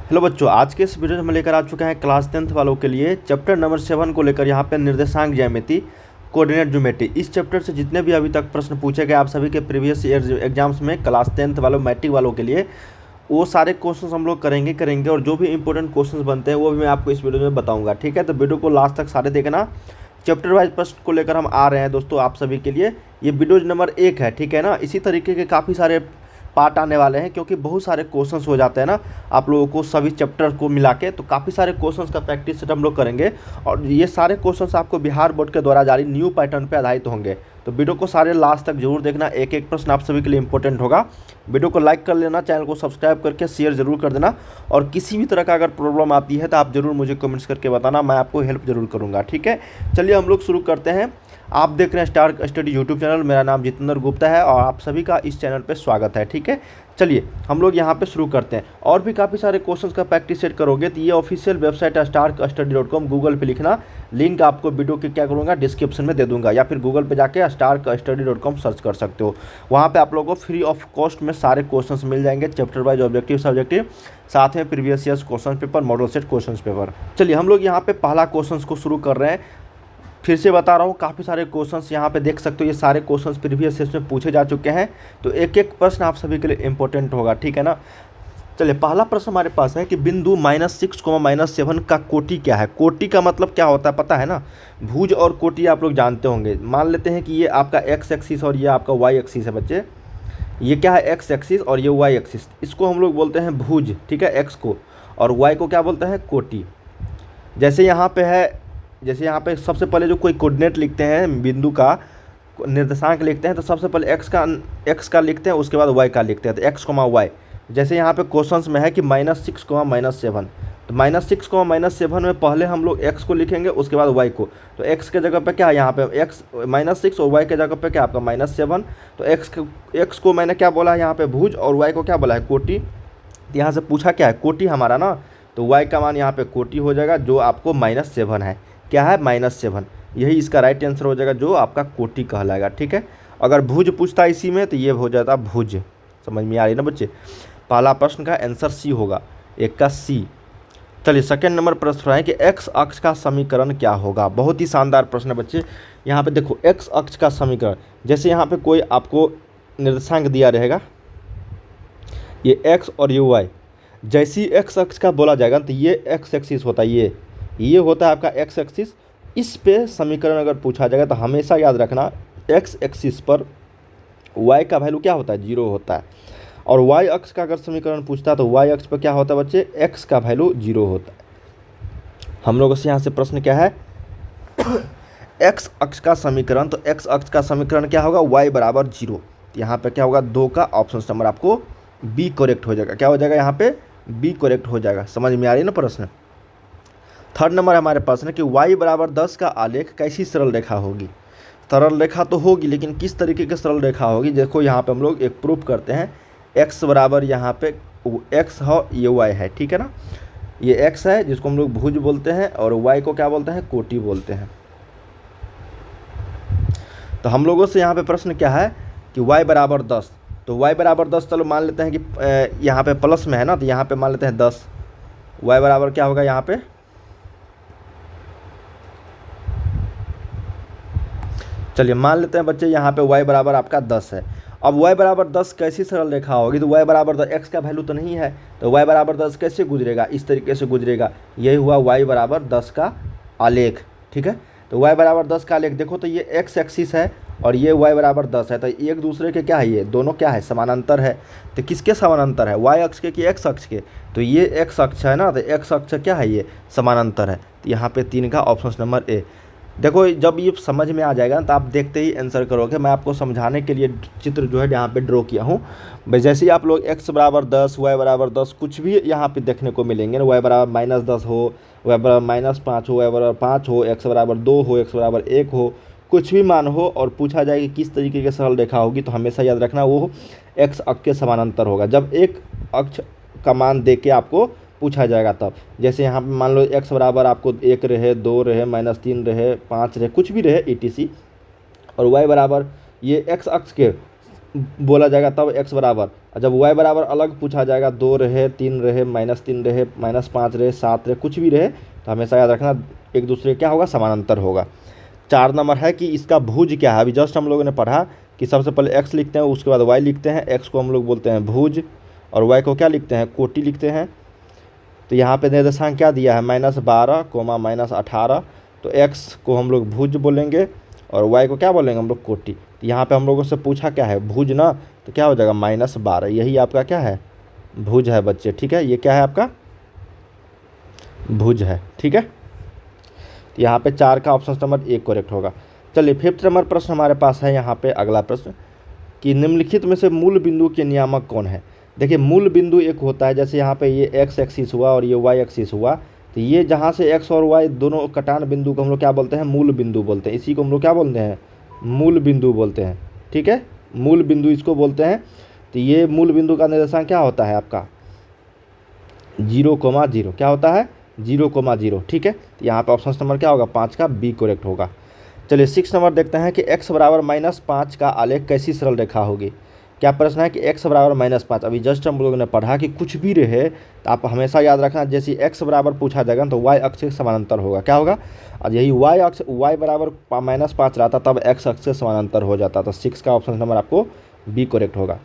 Hello बच्चों, आज के इस वीडियो में हम लेकर आ चुके हैं क्लास 10th वालों के लिए चैप्टर नंबर 7 को लेकर। यहाँ पे निर्देशांक ज्यामिति, कोऑर्डिनेट ज्योमेट्री, इस चैप्टर से जितने भी अभी तक प्रश्न पूछे गए आप सभी के प्रीवियस ईयर एग्जाम्स में क्लास 10th वालों मैट्रिक वालों के लिए, वो सारे क्वेश्चंस हम लोग करेंगे और जो भी इंपॉर्टेंट क्वेश्चंस बनते हैं वो भी मैं आपको इस वीडियो में बताऊंगा। ठीक है, तो वीडियो को लास्ट तक सारे देखना। चैप्टर वाइज प्रश्न को लेकर हम आ रहे हैं दोस्तों आप सभी के लिए। ये वीडियो नंबर 1 है, ठीक है ना। इसी तरीके के काफ़ी सारे पार्ट आने वाले हैं क्योंकि बहुत सारे क्वेश्चंस हो जाते हैं ना आप लोगों को सभी चैप्टर को मिला के, तो काफ़ी सारे क्वेश्चंस का प्रैक्टिस सेट हम लोग करेंगे और ये सारे क्वेश्चंस आपको बिहार बोर्ड के द्वारा जारी न्यू पैटर्न पे आधारित होंगे। तो वीडियो को सारे लास्ट तक जरूर देखना, एक एक प्रश्न आप सभी के लिए इंपॉर्टेंट होगा। वीडियो को लाइक कर लेना, चैनल को सब्सक्राइब करके शेयर जरूर कर देना और किसी भी तरह का अगर प्रॉब्लम आती है तो आप जरूर मुझे कमेंट्स करके बताना, मैं आपको हेल्प जरूर करूँगा। ठीक है, चलिए हम लोग शुरू करते हैं। आप देख रहे हैं स्टार स्टडी यूट्यूब चैनल, मेरा नाम जितेंद्र गुप्ता है और आप सभी का इस चैनल पे स्वागत है। ठीक है, चलिए हम लोग यहाँ पे शुरू करते हैं। और भी काफ़ी सारे क्वेश्चंस का प्रैक्टिस सेट करोगे तो ये ऑफिशियल वेबसाइट है starkstudy.com, गूगल पे लिखना, लिंक आपको वीडियो के क्या करूँगा डिस्क्रिप्शन में दे दूंगा, या फिर गूगल पे जाके starkstudy.com सर्च कर सकते हो। वहाँ पे आप लोगों को फ्री ऑफ कॉस्ट में सारे क्वेश्चंस मिल जाएंगे, चैप्टर वाइज, ऑब्जेक्टिव सब्जेक्टिव, साथ में previous years question paper, model set question paper. चलिए हम लोग यहाँ पे पहला क्वेश्चन को शुरू कर रहे हैं। फिर से बता रहा हूँ, काफ़ी सारे क्वेश्चंस यहाँ पे देख सकते हो, ये सारे क्वेश्चंस प्रीवियस ईयर्स में पूछे जा चुके हैं, तो एक एक प्रश्न आप सभी के लिए इंपॉर्टेंट होगा। ठीक है ना। चलिए पहला प्रश्न हमारे पास है कि बिंदु -6, -7 का कोटि क्या है। कोटि का मतलब क्या होता है पता है ना। भुज और कोटि आप लोग जानते होंगे। मान लेते हैं कि ये आपका एक्स एक्सिस और ये आपका वाई एक्सिस है बच्चे। ये क्या है, एक्स एक्सिस और ये वाई एक्सिस, इसको हम लोग बोलते हैं भुज। ठीक है, एक्स को, और वाई को क्या बोलते हैं, कोटि। जैसे यहाँ पे है, जैसे यहाँ पे सबसे पहले जो कोई कोऑर्डिनेट लिखते हैं, बिंदु का निर्देशांक लिखते हैं, तो सबसे पहले एक्स का लिखते हैं, उसके बाद वाई का लिखते हैं, तो एक्स, वाई। जैसे यहाँ पे क्वेश्चंस में है कि -6, -7, तो -6, -7 में पहले हम लोग एक्स को लिखेंगे, उसके बाद वाई को। तो एक्स के जगह पे क्या है, यहाँ पे एक्स -6 और वाई के जगह पे क्या आपका -7। तो एक्स को मैंने क्या बोला है यहाँ पे भुज, और वाई को क्या बोला है, कोटि। तो यहाँ से पूछा क्या है, कोटि हमारा ना, तो वाई का मान यहाँ पे कोटि हो जाएगा, जो आपको -7 है। क्या है, -7, यही इसका राइट आंसर हो जाएगा, जो आपका कोटि कहलाएगा। ठीक है, अगर भुज पूछता इसी में तो ये हो जाता भुज। समझ में आ रही ना बच्चे। पहला प्रश्न का आंसर सी होगा, एक का सी। चलिए सेकंड नंबर प्रश्न है कि एक्स अक्ष का समीकरण क्या होगा। बहुत ही शानदार प्रश्न है बच्चे। यहाँ पे देखो, एक्स अक्ष का समीकरण, जैसे यहाँ पे कोई आपको निर्देशांक दिया रहेगा, ये एक्स और ये वाई। जैसी एक्स अक्ष का बोला जाएगा तो ये एक्स एक्सिस होता है, ये होता है आपका एक्स एक्सिस। इस पे समीकरण अगर पूछा जाएगा तो हमेशा याद रखना, एक्स एक्सिस पर वाई का वैल्यू क्या होता है, 0 होता है। और वाई अक्ष का अगर समीकरण पूछता है तो वाई अक्ष पर क्या होता है बच्चे, एक्स का वैल्यू 0 होता है। हम लोगों से यहाँ से प्रश्न क्या है, एक्स अक्ष का समीकरण, तो एक्स अक्ष का समीकरण क्या होगा, वाई बराबर 0। तो यहाँ पे क्या होगा, 2 का ऑप्शन नंबर आपको बी करेक्ट हो जाएगा। क्या हो जाएगा, यहाँ पे बी करेक्ट हो जाएगा। समझ में आ रही है ना प्रश्न। थर्ड नंबर हमारे पास है कि y बराबर 10 का आलेख कैसी सरल रेखा होगी। सरल रेखा तो होगी, लेकिन किस तरीके की सरल रेखा होगी, देखो यहाँ पे हम लोग एक प्रूफ करते हैं। x बराबर यहाँ पे x है, ये y है। ठीक है ना, ये x है जिसको हम लोग भुज बोलते हैं, और y को क्या बोलते हैं, कोटि बोलते हैं। तो हम लोगों से यहाँ पे प्रश्न क्या है कि y बराबर 10, तो y बराबर 10, चलो मान लेते हैं कि यहाँ पे प्लस में है ना, तो यहाँ पे मान लेते हैं 10। y बराबर क्या होगा यहाँ पे, चलिए मान लेते हैं बच्चे यहाँ पे y बराबर आपका 10 है। अब y बराबर 10 कैसी सरल रेखा होगी, तो y बराबर 10, x का वैल्यू तो नहीं है, तो y बराबर 10 कैसे गुजरेगा, इस तरीके से गुजरेगा। यही हुआ y बराबर 10 का आलेख। ठीक है, तो y बराबर 10 का आलेख देखो, तो ये x एक्सिस है और ये y बराबर 10 है, तो एक दूसरे के क्या है, ये दोनों क्या है, समानांतर है। तो किसके समानांतर है, y अक्ष के कि x अक्ष के, तो ये x अक्ष है ना, तो x अक्ष क्या है, ये समानांतर है। तो यहाँ पे 3 का ऑप्शन नंबर ए। देखो जब ये समझ में आ जाएगा तो आप देखते ही आंसर करोगे। मैं आपको समझाने के लिए चित्र जो है यहाँ पे ड्रॉ किया हूँ। भाई जैसे ही आप लोग x बराबर 10, y बराबर 10 कुछ भी यहाँ पे देखने को मिलेंगे ना, y बराबर -10 हो, y बराबर -5 हो, y बराबर 5 हो, x बराबर 2 हो, x बराबर 1 हो, कुछ भी मान हो, और पूछा जाए कि किस तरीके की सरल रेखा होगी, तो हमेशा याद रखना वो x अक्ष के समानांतर होगा। जब एक अक्ष का मान दे के आपको पूछा जाएगा तब, जैसे यहाँ पे मान लो x बराबर आपको 1 रहे, 2 रहे, -3 रहे, 5 रहे, कुछ भी रहे etc, और y बराबर ये x अक्ष के बोला जाएगा तब x बराबर, और जब y बराबर अलग पूछा जाएगा 2 रहे, 3 रहे, -3 रहे, -5 रहे, 7 रहे, कुछ भी रहे, तो हमेशा याद रखना एक दूसरे क्या होगा, समानांतर होगा। 4 नंबर है कि इसका भुज क्या है। अभी जस्ट हम लोगों ने पढ़ा कि सबसे पहले x लिखते हैं, उसके बाद y लिखते हैं, x को हम लोग बोलते हैं भुज और y को क्या लिखते हैं, कोटि लिखते हैं। तो यहाँ पे निर्देशांक क्या दिया है, -12, -18, तो x को हम लोग भुज बोलेंगे और y को क्या बोलेंगे हम लोग, कोटि। तो यहाँ पे हम लोगों से पूछा क्या है, भुज ना, तो क्या हो जाएगा -12, यही आपका क्या है, भुज है बच्चे, ठीक है, ये क्या है आपका भुज है, ठीक है। तो यहाँ पे 4 का ऑप्शन नंबर 1 करेक्ट होगा। चलिए 5th नंबर प्रश्न हमारे पास है यहाँ पे अगला प्रश्न कि निम्नलिखित में से मूल बिंदु के नियामक कौन है। देखिए मूल बिंदु एक होता है, जैसे यहाँ पे ये x एक्सिस हुआ और ये y एक्सिस हुआ, तो ये जहाँ से x और y दोनों कटान बिंदु को हम लोग क्या बोलते हैं, मूल बिंदु बोलते हैं। इसी को हम लोग क्या बोलते हैं, मूल बिंदु बोलते हैं, ठीक है, मूल बिंदु इसको बोलते हैं। तो ये मूल बिंदु का निर्देशांक क्या होता है आपका 0,0, क्या होता है 0,0, ठीक है। तो यहाँ पे ऑप्शन नंबर क्या होगा 5 का बी करेक्ट होगा। चलिए 6 नंबर देखते हैं कि x बराबर -5 का आलेख कैसी सरल रेखा होगी। क्या प्रश्न है कि x बराबर -5। अभी जस्ट हम लोगों ने पढ़ा कि कुछ भी रहे तो आप हमेशा याद रखना, जैसे x बराबर पूछा जाएगा तो y अक्ष के समानांतर होगा, क्या होगा, और यही y बराबर -5 रहता तब x अक्ष के समानांतर हो जाता। तो 6 का ऑप्शन नंबर आपको बी करेक्ट होगा।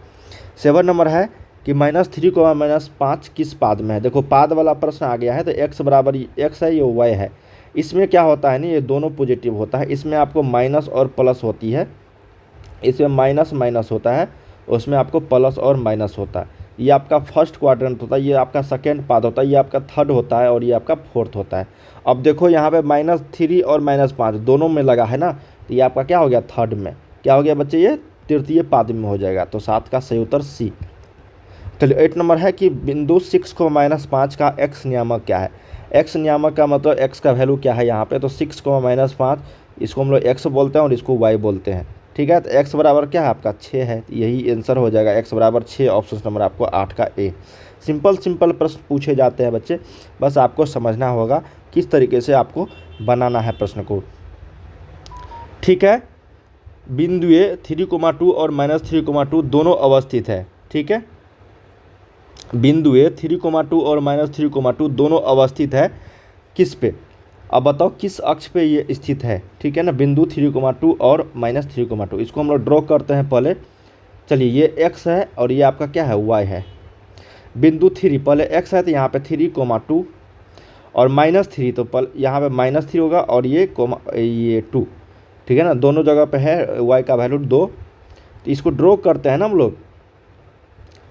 7 नंबर है कि -3 को -5 किस पाद में है। देखो पाद वाला प्रश्न आ गया है, तो x बराबर x है, ये y है। इसमें क्या होता है ना, ये दोनों पॉजिटिव होता है, इसमें आपको माइनस और प्लस होती है, इसमें माइनस माइनस होता है, उसमें आपको प्लस और माइनस होता है। ये आपका फर्स्ट क्वाड्रेंट होता है, ये आपका सेकेंड पाद होता है, ये आपका थर्ड होता है और ये आपका फोर्थ होता है। अब देखो यहाँ पे -3 और -5 दोनों में लगा है ना, तो ये आपका क्या हो गया थर्ड में, क्या हो गया बच्चे, ये तृतीय पाद में हो जाएगा। तो 7 का सही उत्तर सी। चलिए 8 नंबर है कि बिंदु 6 को -5 का x नियामक क्या है। x नियामक का मतलब x का वैल्यू क्या है यहाँ पे, तो 6 को -5 इसको हम लोग x बोलते हैं और इसको y बोलते हैं, ठीक है। तो x बराबर क्या है आपका 6 है, यही आंसर हो जाएगा, x बराबर 6, ऑप्शन नंबर आपको 8 का ए। सिंपल प्रश्न पूछे जाते हैं बच्चे, बस आपको समझना होगा किस तरीके से आपको बनाना है प्रश्न को, ठीक है। बिंदु ए 3,2 और -3,2 दोनों अवस्थित है, ठीक है। बिंदु ए 3,2 और -3,2 दोनों अवस्थित है किस पे, अब बताओ किस अक्ष पे ये स्थित है, ठीक है ना। बिंदु 3,2 और -3,2 इसको हम लोग ड्रॉ करते हैं पहले। चलिए ये x है और ये आपका क्या है y है। बिंदु 3 पहले x है तो यहाँ पे 3,2 और -3 तो यहाँ पे -3 होगा और ये 2, ठीक है ना, दोनों जगह पे है y का वैल्यू 2। तो इसको ड्रॉ करते हैं ना हम लोग,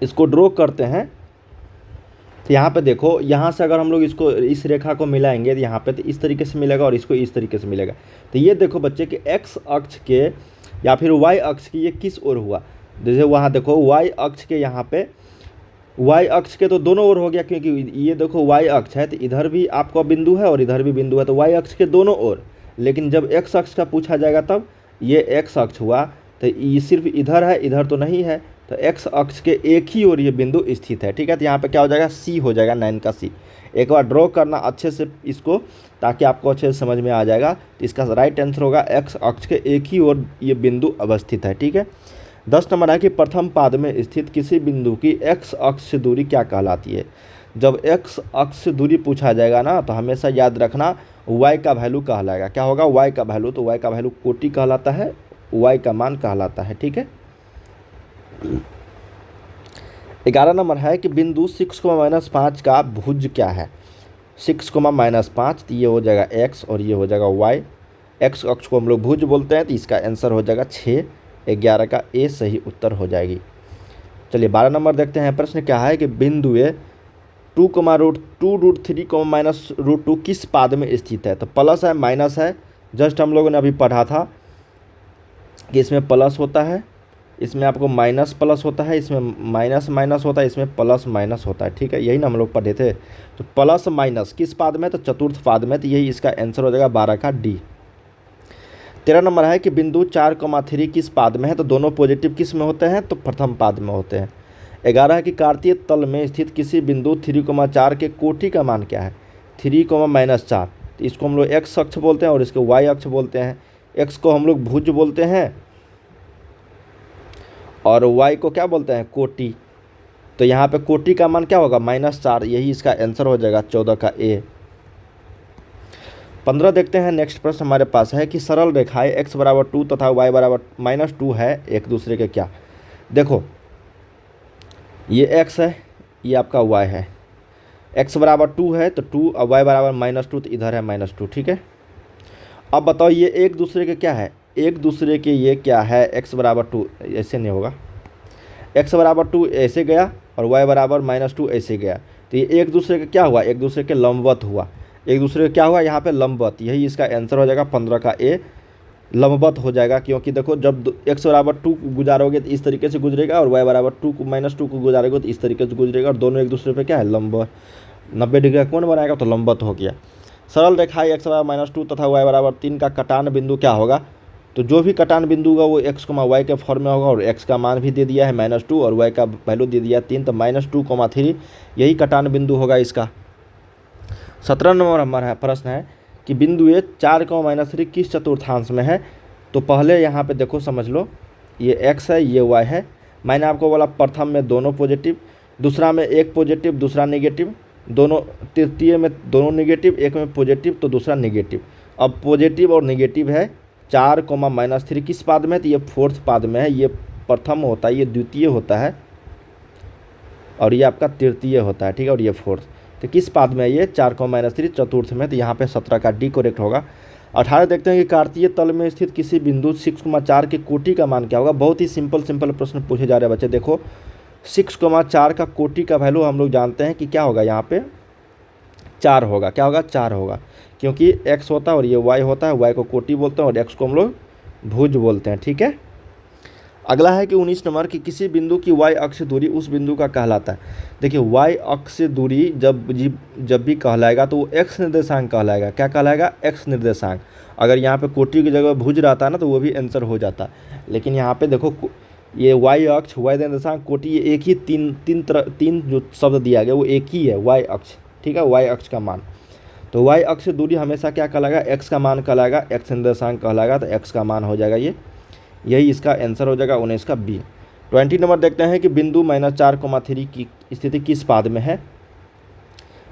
इसको ड्रॉ करते हैं। तो यहाँ पे देखो, यहाँ से अगर हम लोग इसको इस रेखा को मिलाएंगे तो यहाँ पे तो इस तरीके से मिलेगा और इसको इस तरीके से मिलेगा। तो ये देखो बच्चे कि x अक्ष के या फिर y अक्ष की ये किस ओर हुआ, जैसे वहाँ देखो y अक्ष के, यहाँ पे y अक्ष के तो दोनों ओर हो गया, क्योंकि ये देखो y अक्ष है तो इधर भी आपका बिंदु है और इधर भी बिंदु है, तो y अक्ष के दोनों ओर। लेकिन जब x अक्ष का पूछा जाएगा तब ये x अक्ष हुआ, तो ये सिर्फ इधर है, इधर तो नहीं है, तो x अक्ष के एक ही ओर ये बिंदु स्थित है, ठीक है। तो यहाँ पे क्या हो जाएगा C हो जाएगा, 9 का C। एक बार ड्रॉ करना अच्छे से इसको, ताकि आपको अच्छे से समझ में आ जाएगा। तो इसका राइट आंसर होगा x अक्ष के एक ही ओर ये बिंदु अवस्थित है, ठीक है। 10 नंबर है कि प्रथम पाद में स्थित किसी बिंदु की x अक्ष से दूरी क्या कहलाती है। जब x अक्ष से दूरी पूछा जाएगा ना, तो हमेशा याद रखना y का वैल्यू कहलाएगा, क्या होगा y का वैल्यू, तो y का वैल्यू कोटि कहलाता है, y का मान कहलाता है, ठीक है। 11 नंबर है कि बिंदु 6,-5 का भुज क्या है। 6,-5 तो ये हो जाएगा x और ये हो जाएगा y। x अक्ष को हम लोग भुज बोलते हैं, तो इसका आंसर हो जाएगा 6, 11 का ए सही उत्तर हो जाएगी। चलिए 12 नंबर देखते हैं, प्रश्न क्या है कि बिंदु ए 2,√2√3, -√2 किस पाद में स्थित है। तो प्लस है माइनस है, जस्ट हम लोगों ने अभी पढ़ा था कि इसमें प्लस होता है, इसमें आपको माइनस प्लस होता है, इसमें माइनस माइनस होता है, इसमें प्लस माइनस होता है, ठीक है, यही ना हम लोग पढ़े थे। तो प्लस माइनस किस पाद में, तो चतुर्थ पाद में, तो यही इसका आंसर हो जाएगा 12 का डी। 13 नंबर है कि बिंदु 4,3 किस पाद में है। तो दोनों पॉजिटिव किस में होते हैं, तो प्रथम पाद में होते हैं। 11 है कि कार्तीय तल में स्थित किसी बिंदु 3,4 के कोटि का मान क्या है। 3,-4, तो इसको हम लोग x अक्ष बोलते हैं और इसको y अक्ष बोलते हैं। x को हम लोग भुज बोलते हैं और y को क्या बोलते हैं, कोटि। तो यहाँ पे कोटि का मान क्या होगा, -4, यही इसका आंसर हो जाएगा 14 का ए। 15 देखते हैं। नेक्स्ट प्रश्न हमारे पास है कि सरल रेखाएं x बराबर 2 तथा y बराबर -2 है एक दूसरे के क्या। देखो ये x है, ये आपका y है, x बराबर 2 है तो 2 और y बराबर -2 तो इधर है -2, ठीक है। अब बताओ ये एक दूसरे के क्या है, एक दूसरे के ये क्या है, x बराबर 2, ऐसे नहीं होगा, x बराबर 2 ऐसे गया और y बराबर -2 ऐसे गया, तो ये एक दूसरे का क्या हुआ, एक दूसरे के लंबवत हुआ, एक दूसरे का क्या हुआ यहाँ पे लंबवत, यही इसका आंसर हो जाएगा 15 का ए, लंबवत हो जाएगा। क्योंकि देखो जब x बराबर 2 गुजारोगे तो इस तरीके से गुजरेगा और y बराबर 2 को -2 को गुजारोगे तो इस तरीके से गुजरेगा और दोनों एक दूसरे पे क्या है, लंबवत, 90 डिग्री का कोण बनाएगा तो लंबवत हो गया। सरल रेखा x बराबर -2 तथा y बराबर 3 का कटान बिंदु क्या होगा, तो जो भी कटान बिंदु होगा वो x, y के फॉर्म में होगा और x का मान भी दे दिया है -2 और y का वैल्यू दे दिया 3, तो -2, 3 यही कटान बिंदु होगा इसका। 17 नंबर हमारा प्रश्न है कि बिंदु ए 4, -3 किस चतुर्थांश में है। तो पहले यहाँ पे देखो समझ लो, ये x है ये y है, मैंने आपको बोला प्रथम में दोनों पॉजिटिव, दूसरा में एक पॉजिटिव दूसरा नेगेटिव, दोनों तृतीय में दोनों नेगेटिव, एक में पॉजिटिव तो दूसरा नेगेटिव। अब पॉजिटिव और नेगेटिव है 4, -3 किस पाद में है, तो ये फोर्थ पाद में है, ये प्रथम होता है, ये द्वितीय होता है और ये आपका तृतीय होता है, ठीक है, और ये फोर्थ, तो किस पाद में है ये 4, -3 चतुर्थ में, तो यहाँ पे 17 का डी करेक्ट होगा। 18 देखते हैं कि कार्तीय तल में स्थित किसी बिंदु 6,4 के कोटि का मान क्या होगा। बहुत ही सिंपल प्रश्न पूछे जा रहे हैं बच्चे। देखो 6,4 का कोटि का वैल्यू हम लोग जानते हैं कि क्या होगा, यहाँ पे 4 होगा, क्या होगा 4 होगा, क्योंकि x होता है और ये y होता है, y को कोटि बोलते हैं और x को हम लोग भुज बोलते हैं, ठीक है। अगला है कि 19 नंबर की किसी बिंदु की y अक्ष से दूरी उस बिंदु का कहलाता है। देखिए y अक्ष से दूरी जब भी कहलाएगा तो वो x निर्देशांक कहलाएगा। क्या कहलाएगा, x निर्देशांक। अगर यहाँ पे कोटि की जगह भुज रहता है ना तो वो भी आंसर हो जाता, लेकिन यहाँ पे देखो ये y अक्ष, y निर्देशांक, कोटि, ये एक ही तीन जो शब्द दिया गया वो एक ही है, y अक्ष, ठीक है, y अक्ष का मान। तो y अक्ष से दूरी हमेशा क्या कहलाएगा, x का मान कहलाएगा, x निर्देशांक कहलाएगा, तो x का मान हो जाएगा ये, यही इसका आंसर हो जाएगा 19 का बी। 20 नंबर देखते हैं कि बिंदु -4,3 की स्थिति किस पाद में है।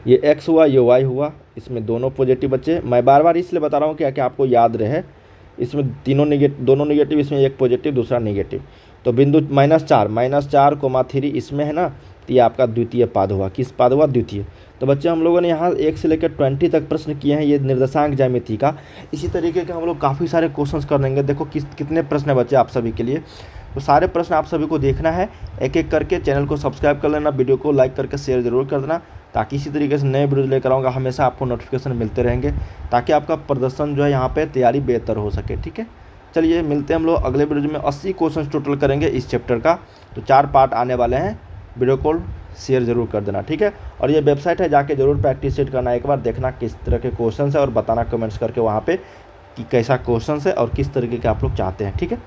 ये x हुआ ये y हुआ, इसमें दोनों पॉजिटिव बच्चे, मैं बार बार इसलिए बता रहा हूँ कि आपको याद रहे, इसमें दोनों नेगेटिव, इसमें एक पॉजिटिव दूसरा नेगेटिव। तो बिंदु -4,3 इसमें है ना, तो ये आपका द्वितीय पाद हुआ, किस पाद हुआ, द्वितीय। तो बच्चे हम लोगों ने यहाँ 1 से लेकर 20 तक प्रश्न किए हैं ये निर्देशांक ज्यामिति का। इसी तरीके के हम लोग काफ़ी सारे क्वेश्चंस कर लेंगे। देखो कितने प्रश्न है बच्चे आप सभी के लिए, तो सारे प्रश्न आप सभी को देखना है एक एक करके। चैनल को सब्सक्राइब कर लेना, वीडियो को लाइक करके शेयर जरूर कर देना, ताकि इसी तरीके से नए वीडियो लेकर आऊँगा हमेशा आपको नोटिफिकेशन मिलते रहेंगे, ताकि आपका प्रदर्शन जो है यहाँ पर तैयारी बेहतर हो सके, ठीक है। चलिए मिलते हैं हम लोग अगले वीडियो में। 80 क्वेश्चन टोटल करेंगे इस चैप्टर का, तो 4 पार्ट आने वाले हैं। वीडियो को शेयर जरूर कर देना, ठीक है। और ये वेबसाइट है, जाके जरूर प्रैक्टिस सेट करना, एक बार देखना किस तरह के क्वेश्चन है और बताना कमेंट्स करके वहाँ पे कि कैसा क्वेश्चन है और किस तरीके के आप लोग चाहते हैं, ठीक है।